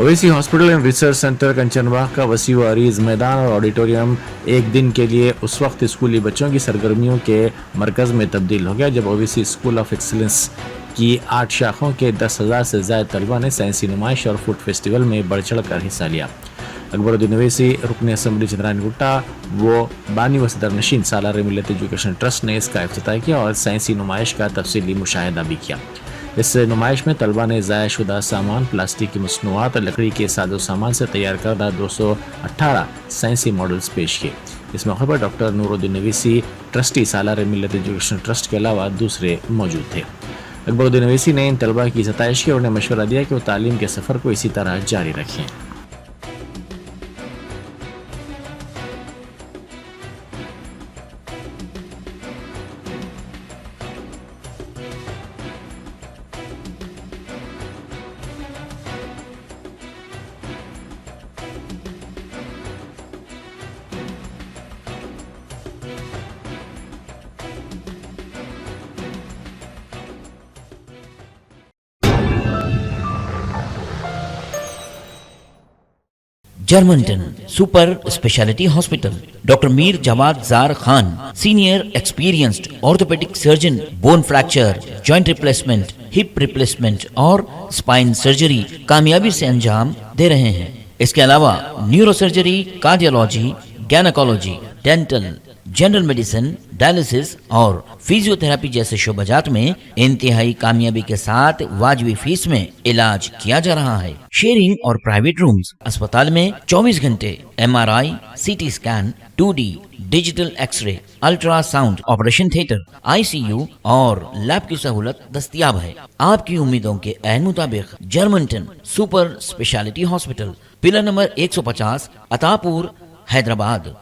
Owaisi hospital and research centre Kanchanbagh का वसी व अरीज मैदान और ऑडिटोरियम एक दिन के लिए उस वक्त स्कूली बच्चों की सरगर्मियों के मरकज़ में तब्दील हो गया जब ओवैसी स्कूल ऑफ एक्सीलेंस की 8 शाखों के 10,000 से ज़्यादा तलबा ने साइंसी नुमाइश और फूड फेस्टिवल में बढ़ चढ़ कर हिस्सा लिया। अकबरुद्दीन ओवैसी रुकन असम्बली चंद्रानी गुट्टा वो बानी व सदर नशीन सालार मिलत एजुकेशन ट्रस्ट ने इसका इफ्तिताह किया और साइंसी नुमाइश का तफसीली मुशाहिदा भी किया। इस नुमाइश में तलबा ने ज़ाया शुदा सामान, प्लास्टिक की मसनूआत और लकड़ी के साजो सामान से तैयार करदा 218 साइंसी मॉडल्स पेश किए। इस मौके पर डॉक्टर नूरुद्दीन ओवैसी ट्रस्टी सालार मिलत एजुकेशन ट्रस्ट के अलावा दूसरे मौजूद थे। अकबरुद्दीन ओवैसी ने इन तलबा की सताइश की और उन्हें मशवरा दिया कि वो तालीम के सफ़र को इसी तरह जारी रखें। Germanten super speciality hospital, doctor Mir Jawad Zar Khan, senior experienced orthopaedic surgeon, bone fracture, joint replacement, hip replacement और स्पाइन सर्जरी कामयाबी से अंजाम दे रहे हैं। इसके अलावा neuro surgery, cardiology, gynaecology, dental, general medicine, dialysis और फिजियोथेरेपी जैसे शोबाजात में इंतहाई कामयाबी के साथ वाजबी फीस में इलाज किया जा रहा है। शेयरिंग और प्राइवेट रूम्स, अस्पताल में 24 घंटे MRI, CT scan, 2D digital x-ray, ultrasound, operation theatre, ICU और लैब की सहूलत दस्तयाब है। आपकी उम्मीदों के ऐन मुताबिक Germanten super speciality hospital, pillar number 150, Attapur, Hyderabad.